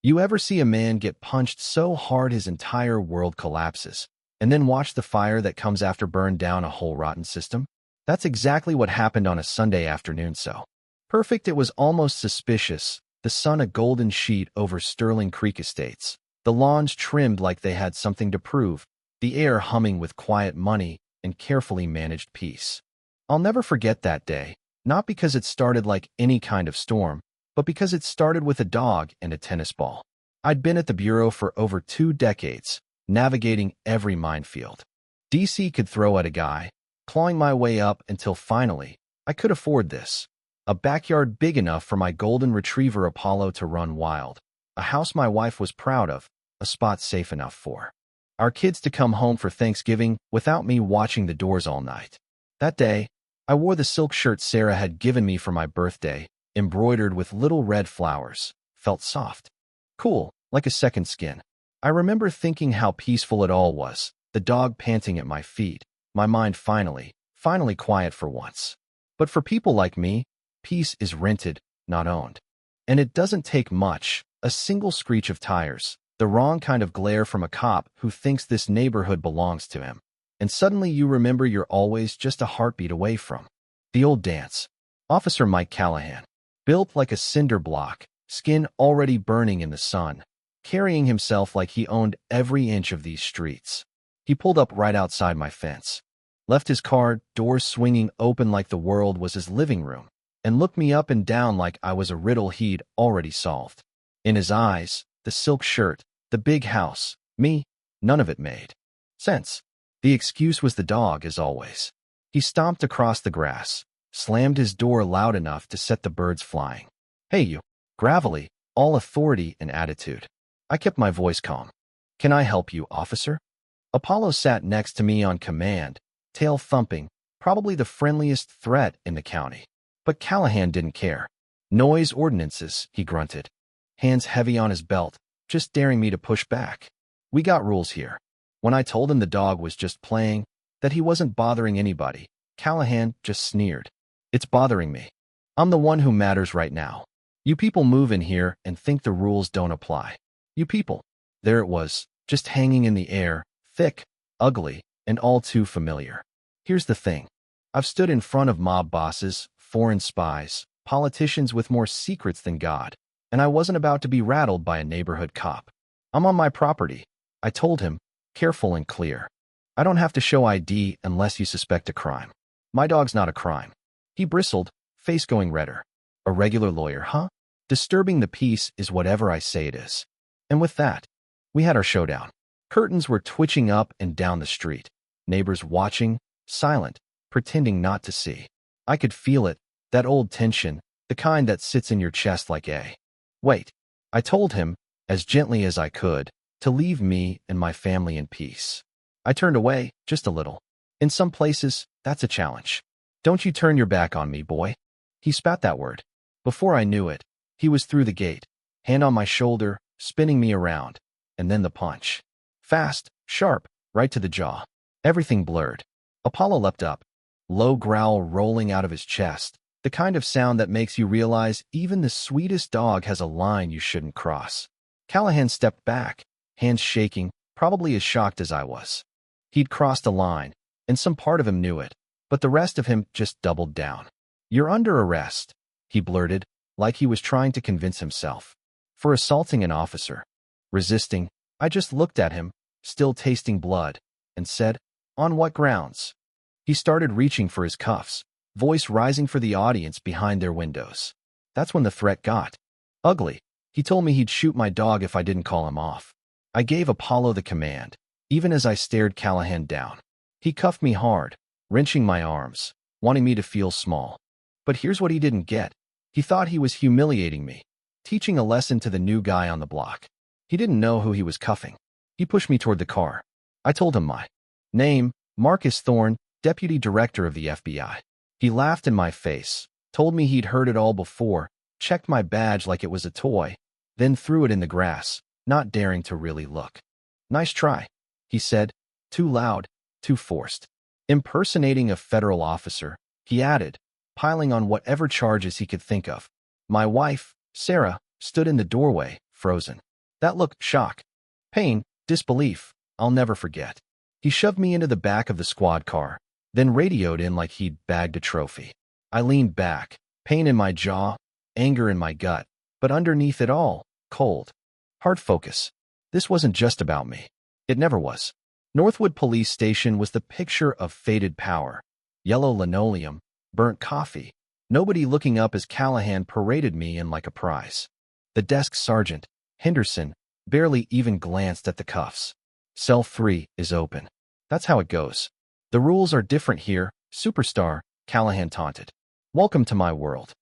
You ever see a man get punched so hard his entire world collapses, and then watch the fire that comes after burn down a whole rotten system? That's exactly what happened on a Sunday afternoon. So perfect it was almost suspicious, the sun a golden sheet over Sterling Creek estates, the lawns trimmed like they had something to prove, the air humming with quiet money and carefully managed peace. I'll never forget that day, not because it started like any kind of storm, but because it started with a dog and a tennis ball. I'd been at the Bureau for over 2 decades, navigating every minefield DC could throw at a guy, clawing my way up until finally, I could afford this. A backyard big enough for my golden retriever Apollo to run wild, a house my wife was proud of, a spot safe enough for our kids to come home for Thanksgiving without me watching the doors all night. That day, I wore the silk shirt Sarah had given me for my birthday, embroidered with little red flowers, felt soft, cool, like a second skin. I remember thinking how peaceful it all was, the dog panting at my feet, my mind finally quiet for once. But for people like me, peace is rented, not owned. And it doesn't take much, a single screech of tires, the wrong kind of glare from a cop who thinks this neighborhood belongs to him. And suddenly you remember you're always just a heartbeat away from the old dance. Officer Mike Callahan, built like a cinder block, skin already burning in the sun, carrying himself like he owned every inch of these streets. He pulled up right outside my fence, left his car, doors swinging open like the world was his living room, and looked me up and down like I was a riddle he'd already solved. In his eyes, the silk shirt, the big house, me, none of it made sense. The excuse was the dog, as always. He stomped across the grass, slammed his door loud enough to set the birds flying. Hey you, gravelly, all authority and attitude. I kept my voice calm. Can I help you, officer? Apollo sat next to me on command, tail thumping, probably the friendliest threat in the county. But Callahan didn't care. Noise ordinances, he grunted, hands heavy on his belt, just daring me to push back. We got rules here. When I told him the dog was just playing, that he wasn't bothering anybody, Callahan just sneered. It's bothering me. I'm the one who matters right now. You people move in here and think the rules don't apply. You people. There it was, just hanging in the air, thick, ugly, and all too familiar. Here's the thing. I've stood in front of mob bosses, foreign spies, politicians with more secrets than God, and I wasn't about to be rattled by a neighborhood cop. I'm on my property, I told him, careful and clear. I don't have to show ID unless you suspect a crime. My dog's not a crime. He bristled, face going redder. A regular lawyer, huh? Disturbing the peace is whatever I say it is. And with that, we had our showdown. Curtains were twitching up and down the street. Neighbors watching, silent, pretending not to see. I could feel it, that old tension, the kind that sits in your chest like a wait. I told him, as gently as I could, to leave me and my family in peace. I turned away, just a little. In some places, that's a challenge. Don't you turn your back on me, boy. He spat that word. Before I knew it, he was through the gate, hand on my shoulder, spinning me around, and then the punch. Fast, sharp, right to the jaw. Everything blurred. Apollo leapt up, low growl rolling out of his chest, the kind of sound that makes you realize even the sweetest dog has a line you shouldn't cross. Callahan stepped back, hands shaking, probably as shocked as I was. He'd crossed a line, and some part of him knew it, but the rest of him just doubled down. You're under arrest, he blurted, like he was trying to convince himself. For assaulting an officer. Resisting, I just looked at him, still tasting blood, and said, on what grounds? He started reaching for his cuffs, voice rising for the audience behind their windows. That's when the threat got ugly. He told me he'd shoot my dog if I didn't call him off. I gave Apollo the command, even as I stared Callahan down. He cuffed me hard, wrenching my arms, wanting me to feel small. But here's what he didn't get. He thought he was humiliating me, teaching a lesson to the new guy on the block. He didn't know who he was cuffing. He pushed me toward the car. I told him my name, Marcus Thorne, Deputy Director of the FBI. He laughed in my face, told me he'd heard it all before, checked my badge like it was a toy, then threw it in the grass, not daring to really look. Nice try, he said, too loud, too forced. Impersonating a federal officer, he added, piling on whatever charges he could think of. My wife, Sarah, stood in the doorway, frozen. That look, shock, pain, disbelief, I'll never forget. He shoved me into the back of the squad car, then radioed in like he'd bagged a trophy. I leaned back, pain in my jaw, anger in my gut, but underneath it all, cold, hard focus. This wasn't just about me. It never was. Northwood Police Station was the picture of faded power. Yellow linoleum, burnt coffee. Nobody looking up as Callahan paraded me in like a prize. The desk sergeant, Henderson, barely even glanced at the cuffs. Cell 3 is open. That's how it goes. The rules are different here, superstar, Callahan taunted. Welcome to my world.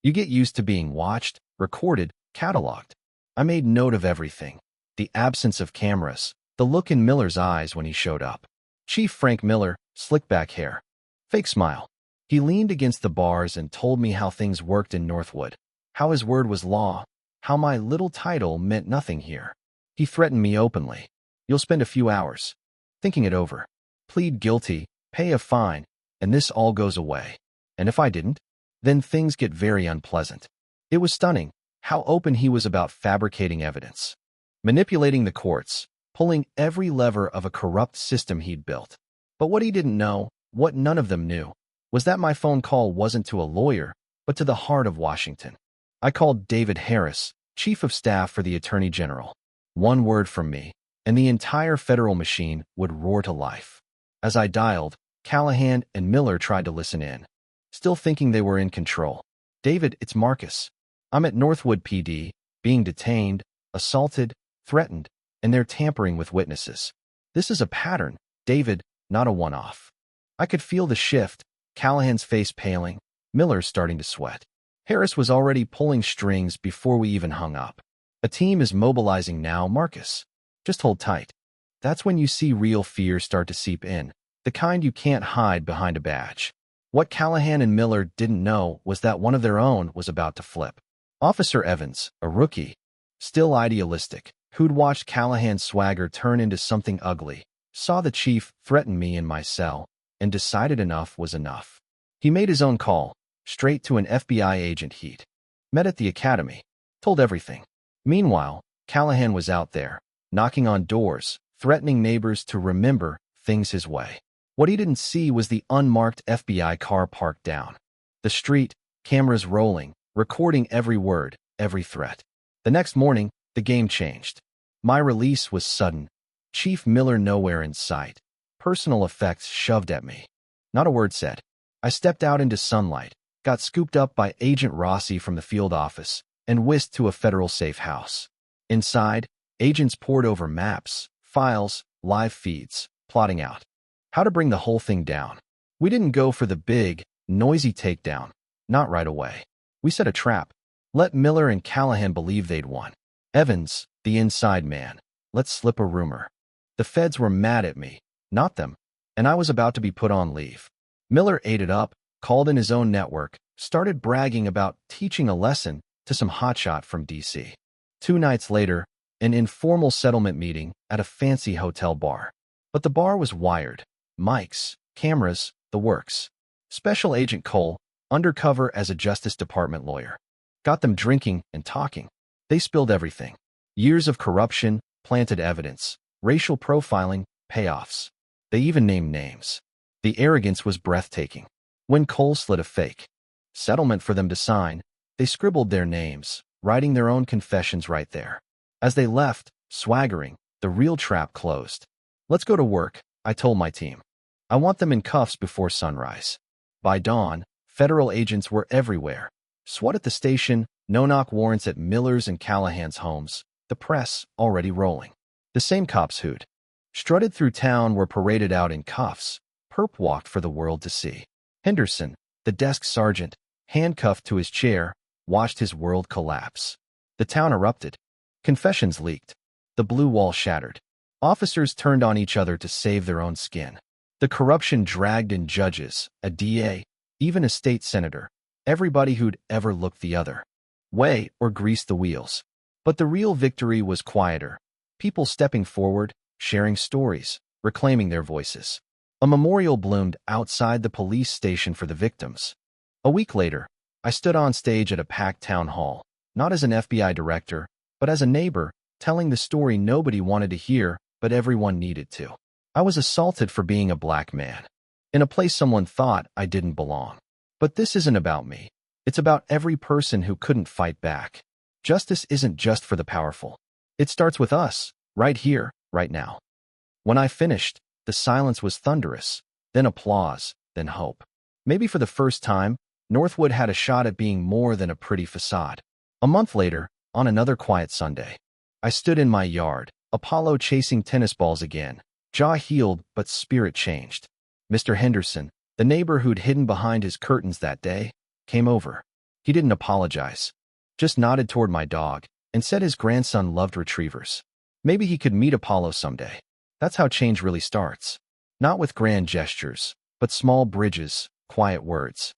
You get used to being watched, recorded, cataloged. I made note of everything. The absence of cameras, the look in Miller's eyes when he showed up. Chief Frank Miller, slick back hair. Fake smile. He leaned against the bars and told me how things worked in Northwood, how his word was law, how my little title meant nothing here. He threatened me openly. You'll spend a few hours thinking it over, plead guilty, pay a fine, and this all goes away. And if I didn't, then things get very unpleasant. It was stunning how open he was about fabricating evidence, manipulating the courts, pulling every lever of a corrupt system he'd built. But what he didn't know, what none of them knew, was that my phone call wasn't to a lawyer, but to the heart of Washington. I called David Harris, Chief of Staff for the Attorney General. One word from me, and the entire federal machine would roar to life. As I dialed, Callahan and Miller tried to listen in, still thinking they were in control. David, it's Marcus. I'm at Northwood PD, being detained, assaulted, threatened, and they're tampering with witnesses. This is a pattern, David, not a one-off. I could feel the shift, Callahan's face paling, Miller starting to sweat. Harris was already pulling strings before we even hung up. A team is mobilizing now, Marcus. Just hold tight. That's when you see real fear start to seep in, the kind you can't hide behind a badge. What Callahan and Miller didn't know was that one of their own was about to flip. Officer Evans, a rookie, still idealistic, who'd watched Callahan's swagger turn into something ugly, saw the chief threaten me in my cell, and decided enough was enough. He made his own call, straight to an FBI agent he'd met at the academy, told everything. Meanwhile, Callahan was out there, knocking on doors, threatening neighbors to remember things his way. What he didn't see was the unmarked FBI car parked down. The street, cameras rolling, recording every word, every threat. The next morning, the game changed. My release was sudden. Chief Miller nowhere in sight. Personal effects shoved at me. Not a word said. I stepped out into sunlight, got scooped up by Agent Rossi from the field office, and whisked to a federal safe house. Inside, agents pored over maps, files, live feeds, plotting out how to bring the whole thing down. We didn't go for the big, noisy takedown. Not right away. We set a trap. Let Miller and Callahan believe they'd won. Evans, the inside man, let slip a rumor. The feds were mad at me, not them, and I was about to be put on leave. Miller ate it up, called in his own network, started bragging about teaching a lesson to some hotshot from D.C. 2 nights later, an informal settlement meeting at a fancy hotel bar. But the bar was wired. Mics, cameras, the works. Special Agent Cole, undercover as a Justice Department lawyer, got them drinking and talking. They spilled everything. Years of corruption, planted evidence, racial profiling, payoffs. They even named names. The arrogance was breathtaking. When Cole slid a fake settlement for them to sign, they scribbled their names, writing their own confessions right there. As they left, swaggering, the real trap closed. Let's go to work, I told my team. I want them in cuffs before sunrise. By dawn, federal agents were everywhere. SWAT at the station, no-knock warrants at Miller's and Callahan's homes, the press already rolling. The same cops who'd strutted through town were paraded out in cuffs, perp walked for the world to see. Henderson, the desk sergeant, handcuffed to his chair, watched his world collapse. The town erupted. Confessions leaked. The blue wall shattered. Officers turned on each other to save their own skin. The corruption dragged in judges, a DA, even a state senator, everybody who'd ever looked the other way or greased the wheels. But the real victory was quieter. People stepping forward, sharing stories, reclaiming their voices. A memorial bloomed outside the police station for the victims. A week later, I stood on stage at a packed town hall, not as an FBI director, but as a neighbor, telling the story nobody wanted to hear, but everyone needed to. I was assaulted for being a black man, in a place someone thought I didn't belong. But this isn't about me. It's about every person who couldn't fight back. Justice isn't just for the powerful. It starts with us, right here, right now. When I finished, the silence was thunderous, then applause, then hope. Maybe for the first time, Northwood had a shot at being more than a pretty facade. A month later, on another quiet Sunday, I stood in my yard, Apollo chasing tennis balls again, jaw healed but spirit changed. Mr. Henderson, the neighbor who'd hidden behind his curtains that day, came over. He didn't apologize, just nodded toward my dog and said his grandson loved retrievers. Maybe he could meet Apollo someday. That's how change really starts. Not with grand gestures, but small bridges, quiet words.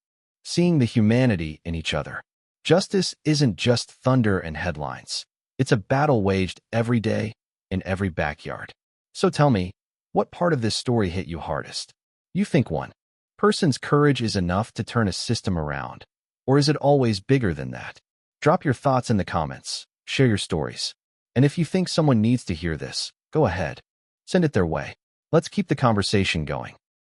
Seeing the humanity in each other. Justice isn't just thunder and headlines. It's a battle waged every day, in every backyard. So tell me, what part of this story hit you hardest? You think one person's courage is enough to turn a system around? Or is it always bigger than that? Drop your thoughts in the comments, share your stories. And if you think someone needs to hear this, go ahead. Send it their way. Let's keep the conversation going.